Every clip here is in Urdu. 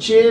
6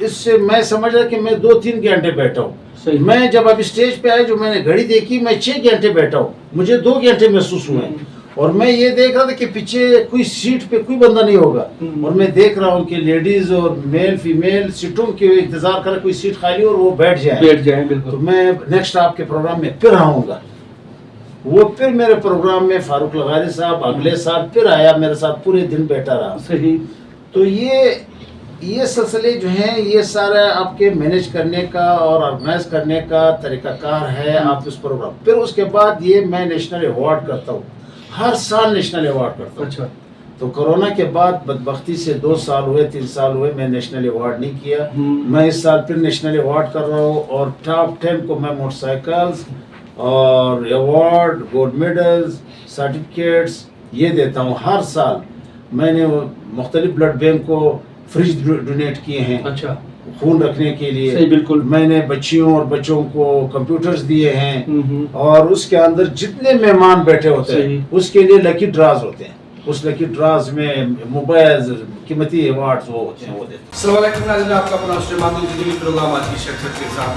اس سے میں سمجھ رہا کہ میں 2-3 گھنٹے بیٹھا ہوں. صحیح. میں جب اب اسٹیج پہ آیا جو میں نے گھڑی دیکھی میں 6 گھنٹے بیٹھا ہوں, مجھے 2 گھنٹے محسوس ہوئے. اور میں یہ دیکھ رہا تھا کہ پیچھے کوئی سیٹ پہ کوئی بندہ نہیں ہوگا, اور میں دیکھ رہا ہوں کہ لیڈیز اور میل فیمیل سیٹوں کے انتظار کر کوئی سیٹ خالی اور وہ بیٹھ جائیں. بالکل. تو میں نیکسٹ آپ کے پروگرام میں پھر آؤں گا. وہ پھر میرے پروگرام میں فاروق لغاری صاحب اگلے سال پھر آیا, میرے ساتھ پورے دن بیٹھا رہا. صحیح. تو یہ سلسلے جو ہیں یہ سارا آپ کے مینیج کرنے کا اور آرگنائز کرنے کا طریقہ کار ہے آپ اس پروگرام. پھر اس کے بعد یہ میں نیشنل ایوارڈ کرتا ہوں, ہر سال نیشنل ایوارڈ کرتا ہوں. اچھا. تو کرونا کے بعد بدبختی سے 2 سال ہوئے 3 سال ہوئے میں نیشنل ایوارڈ نہیں کیا. میں اس سال پھر نیشنل ایوارڈ کر رہا ہوں, اور ٹاپ 10 کو میں موٹر سائیکلز اور ایوارڈ, گولڈ میڈلز, سرٹیفکیٹس یہ دیتا ہوں ہر سال. میں نے مختلف بلڈ بینک کو فریج ڈونیٹ کیے ہیں اچھا خون رکھنے کے لیے. صحیح. بالکل. میں نے بچیوں اور بچوں کو کمپیوٹرز دیے ہیں, اور اس کے اندر جتنے مہمان بیٹھے ہوتے ہیں اس کے لیے لکی ڈراز ہوتے ہیں. اس لکی ڈراز میں موبائل قیمتی ایوارڈز وہ ہوتے ہیں وہ دیتے ہیں. السلام علیکم ناظرین, آپ کا اپنا سلیمان الجلیلی پروگرام آج کی شخصیت کے ساتھ.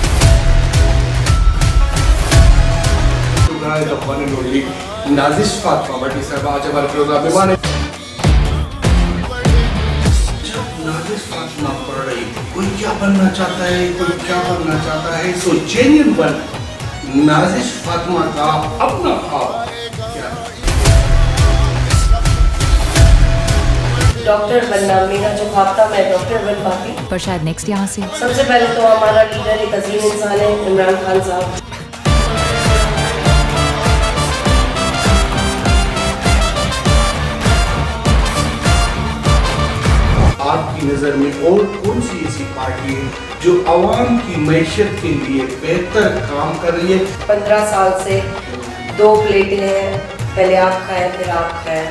نازش فاطمہ بٹی صاحب آج ہمارے پروگرام میں مانے. جب نازش فاطمہ پڑھ رہی کوئی کیا بننا چاہتا ہے, کوئی کیا بننا چاہتا ہے, سو جینین بن. نازش فاطمہ کا اپنا خواب کیا ہے؟ ڈاکٹر بننا میرا جو خواب تھا, میں ڈاکٹر بن پاتی. پر شاید نیکسٹ یہاں سے سب سے پہلے تو ہمارا لیڈر ایک عظیم انسان ہے, عمران خان صاحب. آپ کی نظر میں اور کون سی ایسی پارٹی ہے جو عوام کی معیشت کے لیے بہتر کام کر رہی ہے؟ 15 سال سے 2 پلیٹیں ہیں, پہلے آپ کھائیں پھر آپ کھائیں.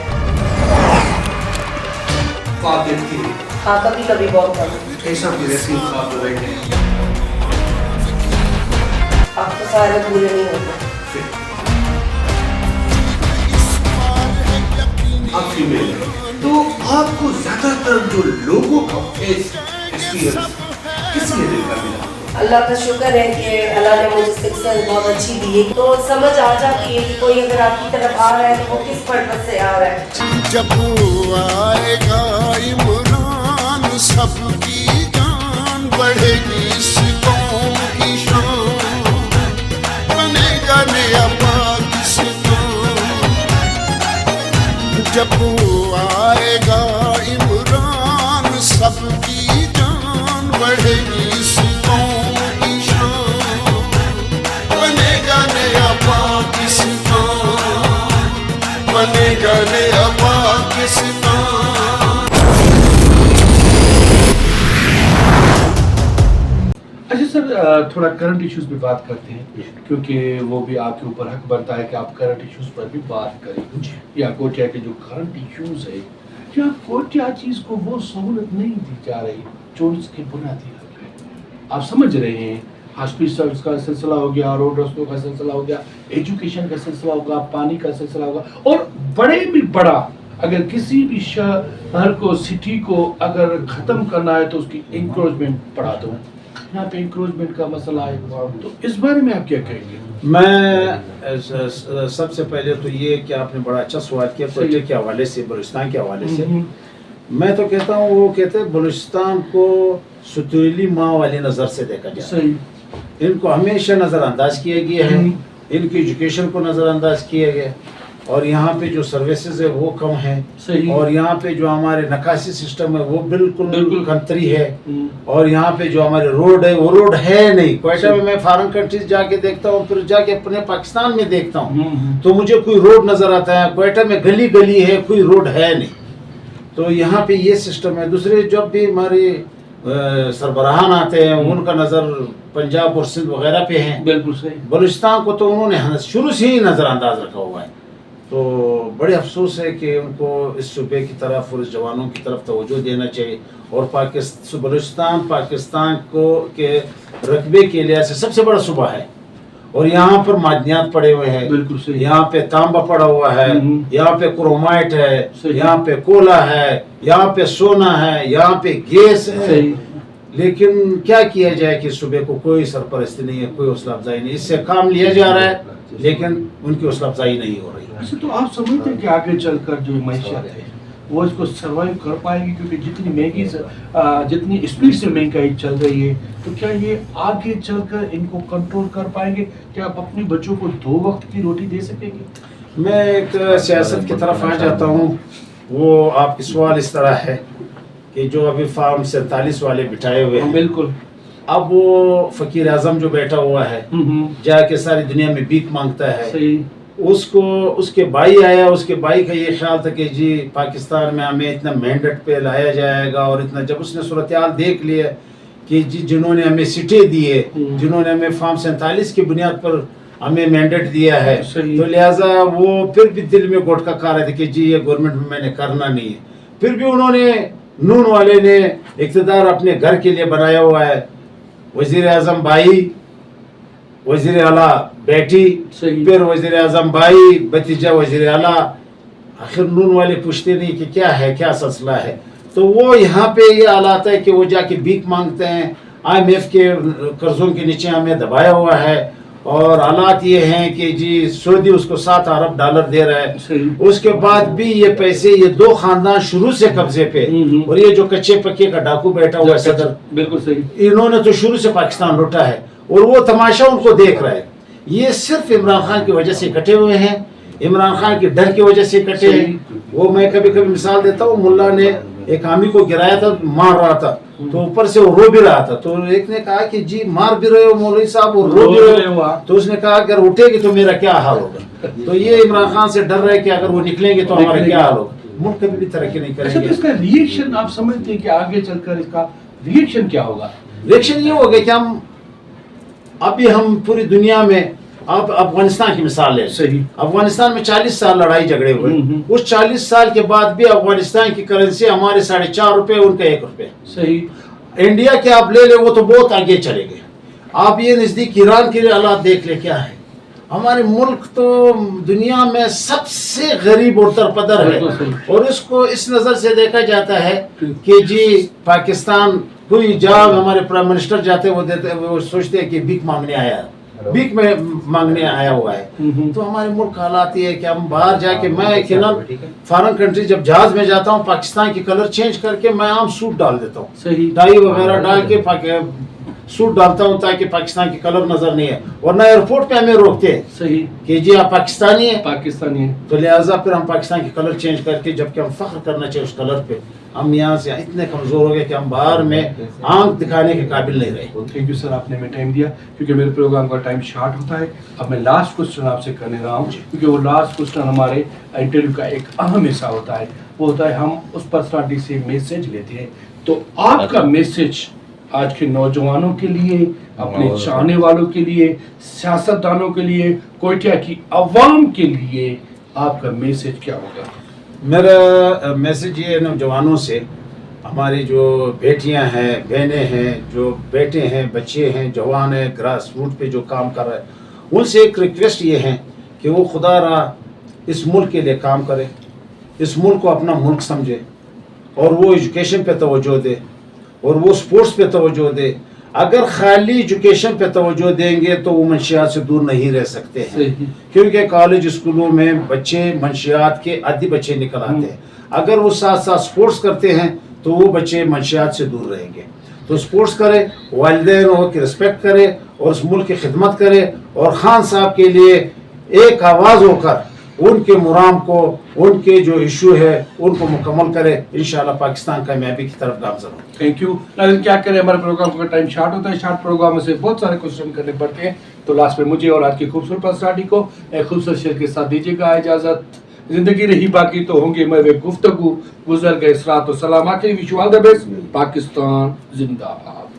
خواب دیکھتی ہے ہاں کبھی کبھی بہت کم. ایسا بھی رسیم خواب جو بیٹھے ہیں اب تو سارے پورے نہیں ہوتے. آپ فیمیل ہیں تو آپ کو زیادہ تر جو لوگوں کا فیس ایکسپیرینس کس کے دل کا ملا؟ اللہ کا شکر ہے کہ اللہ نے مجھے سکسنس بہت اچھی دی ہے, تو سمجھ آ جاتی ہے کہ کوئی اگر آپ کی طرف آ رہا ہے تو وہ کس پرپس سے آ رہا ہے. جب آئے گا عمران سب کی جان بڑھے گی, اس قوم کی شان بنے گا نیا پاکستان. جب آئے گا عمران سب کی جان بڑھے گی, اس قوم کی شان بنے گا نیا پاکستان, بنے گا نیا پاکستان. اچھا سر, تھوڑا کرنٹ ایشوز پہ بات کرتے ہیں, کیونکہ وہ بھی آپ کے اوپر حق بنتا ہے کہ آپ کرنٹ ایشوز پر بھی بات کریں. یا کوٹیا کے جو کرنٹ ایشوز ہے, کیا کوٹیا چیز کو وہ سہولت نہیں دی جا رہی جو اس کے بنیادی حق ہے. آپ سمجھ رہے ہیں, ہاسپٹل کا سلسلہ ہو گیا, روڈ رستوں کا سلسلہ ہو گیا, ایجوکیشن کا سلسلہ ہوگا, پانی کا سلسلہ ہوگا, اور بڑے بھی بڑا اگر کسی بھی شہر کو, سٹی کو اگر ختم کرنا ہے تو اس کی انکروچمنٹ بڑھا دو. یہاں پہ انکروچمنٹ کا مسئلہ ہے, تو اس بارے میں آپ کیا کہیں گے؟ میں سب سے پہلے تو یہ کہ آپ نے بڑا اچھا سوال کیا کوئٹہ کے حوالے سے, بلوچستان کے حوالے سے. میں تو کہتا ہوں, وہ کہتے ہیں بلوچستان کو ستیلی ماں والی نظر سے دیکھا جائے. صحیح. ان کو ہمیشہ نظر انداز کیا گیا ہے, ان کی ایجوکیشن کو نظر انداز کیا گیا, اور یہاں پہ جو سروسز ہے وہ کم ہیں. صحیح. اور یہاں پہ جو ہمارے نکاسی سسٹم ہے وہ بالکل کنتری ہے. اور یہاں پہ جو ہمارے روڈ ہے وہ روڈ ہے نہیں. کوئٹہ میں فارن کنٹریز جا کے دیکھتا ہوں, پھر جا کے اپنے پاکستان میں دیکھتا ہوں تو مجھے کوئی روڈ نظر آتا ہے. کوئٹہ میں گلی گلی ہے, کوئی روڈ ہے نہیں. تو یہاں پہ یہ سسٹم ہے. دوسرے جب بھی ہمارے سربراہان آتے ہیں ان کا نظر پنجاب اور سندھ وغیرہ پہ ہیں. بالکل صحیح. بلوچستان کو تو انہوں نے شروع سے ہی نظر انداز رکھا ہوا ہے. تو بڑے افسوس ہے کہ ان کو اس صوبے کی طرف اور اس جوانوں کی طرف توجہ دینا چاہیے. اور بلوچستان پاکستان کو کے رقبے کے لحاظ سے سب سے بڑا صوبہ ہے, اور یہاں پر معدنیات پڑے ہوئے ہیں. بالکل صحیح. یہاں پہ تانبا پڑا ہوا ہے, یہاں پہ کرومائٹ ہے, صحیح. یہاں پہ کولا ہے, یہاں پہ سونا ہے, یہاں پہ گیس ہے. صحیح. لیکن کیا کیا جائے کہ صوبے کو کوئی سرپرستی نہیں ہے, کوئی حوصلہ افزائی نہیں, اس سے کام لیا جا رہا ہے لیکن ان کی حوصلہ افزائی نہیں ہو رہی. اچھا, تو آپ سمجھتے ہیں کہ آگے چل کر جو معیشت ہے وہ اس کو سروائیو کر پائیں گے, کیونکہ جتنی مہنگی جتنی اسپیڈ سے مہنگائی چل رہی ہے, تو کیا یہ آگے چل کر ان کو کنٹرول کر پائیں گے؟ کیا آپ اپنے بچوں کو 2 وقت کی روٹی دے سکیں گے؟ میں ایک سیاست کی طرف آ جاتا ہوں. وہ آپ کی سوال اس طرح ہے کہ جو ابھی فارم 47 والے بٹھائے ہوئے ہیں, بالکل, اب وہ فقیر اعظم جو بیٹھا ہوا ہے جا کے ساری دنیا میں بھیک مانگتا ہے, صحیح, اس کے بھائی آیا, اس کے بھائی کا یہ خیال تھا کہ جی پاکستان میں ہمیں اتنا مینڈیٹ پہ لایا جائے گا, اور اتنا, جب اس نے صورتحال دیکھ لیا کہ جی جنہوں نے ہمیں سیٹیں دیے, جنہوں نے ہمیں فارم 47 کی بنیاد پر ہمیں مینڈیٹ دیا ہے, تو لہٰذا وہ پھر بھی دل میں گھٹکا کھا رہے تھے کہ جی یہ گورنمنٹ میں نے کرنا نہیں ہے. پھر بھی انہوں نے, نون والے نے اقتدار اپنے گھر کے لیے بنایا ہوا ہے. وزیر اعظم بھائی, وزیر اعلیٰ بیٹی, پھر وزیر اعظم بھائی, بھتیجا وزیر اعلیٰ. آخر نون والے پوچھتے نہیں کہ کیا ہے, کیا سلسلہ ہے. تو وہ یہاں پہ یہ حالات ہے کہ وہ جا کے بھیک مانگتے ہیں, IMF کے قرضوں کے نیچے ہمیں دبایا ہوا ہے, اور حالات یہ ہیں کہ جی سعودی اس کو $7 ارب دے رہا ہے. اس کے بعد بھی یہ پیسے, یہ 2 خاندان شروع سے قبضے پہ, اور یہ جو کچے پکے کا ڈاکو بیٹھا ہوا ہے صدر, بالکل صحیح, انہوں نے تو شروع سے پاکستان لوٹا ہے, اور وہ تماشا ان کو دیکھ رہا ہے. یہ صرف عمران خان کی وجہ سے اکٹھے ہوئے ہیں, عمران خان کے ڈر کی وجہ سے اکٹھے ہیں. وہ میں کبھی کبھی مثال دیتا ہوں, ملا نے ایک حامی کو گرایا تھا, مار رہا تھا, تو اوپر سے وہ رو بھی رہا تھا. تو ایک نے کہا کہ جی مار بھی رہے ہو مولوی صاحب اور رو بھی رہے ہو, تو اس نے کہا اگر اٹھے گی تو میرا کیا حال ہوگا. تو یہ عمران خان سے ڈر رہے کہ اگر وہ نکلیں گے تو ہمارا کیا حال ہوگا, ملک کبھی بھی ترقی نہیں کریں گے. اس کا ریئیکشن آپ سمجھتے ہیں کہ آگے چل کر اس کا ریئیکشن کیا ہوگا؟ ریئیکشن یہ ہوگا کہ ہم پوری دنیا میں, آپ افغانستان کی مثال لیں, صحیح, افغانستان میں 40 سال لڑائی جھگڑے ہوئے, اس 40 سال کے بعد بھی افغانستان کی کرنسی ہمارے 4.5 روپے, ان کا 1 روپے. صحیح, انڈیا کے آپ لے لیں, وہ تو بہت آگے چلے گئے. آپ یہ نزدیک ایران کے حالات دیکھ لیں کیا ہے. ہمارے ملک تو دنیا میں سب سے غریب اور درپدر ہے, اور اس کو اس نظر سے دیکھا جاتا ہے کہ جی پاکستان, کوئی جاب ہمارے پرائم منسٹر جاتے وہ سوچتے ہیں کہ بھیک مانگنے آیا, بھیک میں مانگنے آیا ہوا ہے. تو ہمارے ملک حالات یہ ہے کہ ہم باہر جا کے, میں فارن کنٹری جب جہاز میں جاتا ہوں, پاکستان کی کلر چینج کر کے میں عام سوٹ ڈال دیتا ہوں, صحیح, ڈائی وغیرہ ڈال کے سوٹ ڈالتا ہوں تاکہ پاکستان کی کلر نظر نہیں ہے. ورنہ ایئرپورٹ پہ ہمیں روکتے ہیں صحیح کہ جی آپ پاکستانی ہیں, پاکستانی ہیں. تو لہٰذا پھر ہم پاکستان کی کلر چینج کر کے, جبکہ ہم فخر کرنا چاہیے اس کلر پہ, ہم یہاں سے اتنے کمزور ہو گئے کہ ہم باہر میں آنکھ دکھانے کے قابل نہیں رہے. تھینک یو سر, آپ نے ہمیں ٹائم دیا, کیونکہ میرے پروگرام کا ٹائم شارٹ ہوتا ہے. اب میں لاسٹ کوسچن آپ سے کرنے رہا ہوں, کیونکہ وہ لاسٹ کوسچن ہمارے انٹرویو کا ایک اہم حصہ ہوتا ہے. وہ ہوتا ہے ہم اس پرسنالٹی سے میسج لیتے ہیں. تو آپ کا میسج آج کے نوجوانوں کے لیے, اپنے چاہنے والوں کے لیے, سیاستدانوں کے لیے, کوئٹہ کی عوام کے لیے آپ کا میسج کیا ہوگا؟ میرا میسج یہ ہے نوجوانوں سے, ہماری جو بیٹیاں ہیں, بہنیں ہیں, جو بیٹے ہیں, بچے ہیں, جوان ہیں, گراس روٹ پہ جو کام کر رہے ہیں, ان سے ایک ریکویسٹ یہ ہے کہ وہ خدا را اس ملک کے لیے کام کرے, اس ملک کو اپنا ملک سمجھے, اور وہ ایجوکیشن پہ توجہ دے, اور وہ سپورٹس پہ توجہ دے. اگر خالی ایجوکیشن پہ توجہ دیں گے تو وہ منشیات سے دور نہیں رہ سکتے ہیں, کیونکہ کالج اسکولوں میں بچے منشیات کے عادی بچے نکل آتے ہیں. اگر وہ ساتھ ساتھ سپورٹس کرتے ہیں تو وہ بچے منشیات سے دور رہیں گے. تو سپورٹس کرے, والدین کی رسپیکٹ کرے, اور اس ملک کی خدمت کرے, اور خان صاحب کے لیے ایک آواز ہو کر ان کے مرام کو, ان کے جو ایشو ہے ان کو مکمل کرے. انشاءاللہ پاکستان کامیابی کی طرف گامزن ہو. Thank you. ناظرین کیا کریں, ہمارے پروگرام کا ٹائم شارٹ ہوتا ہے, شارٹ پروگرام میں سے بہت سارے کوشچن کرنے پڑتے ہیں. تو لاسٹ میں مجھے اور آج کی خوبصورت پرسنالٹی کو ایک خوبصورت شعر کے ساتھ دیجیے گا اجازت. زندگی رہی باقی تو ہوں گے میں گفتگو, گزر گئے اسرات و سلام. آخری wish you all the best. Pakistan زندہ باد.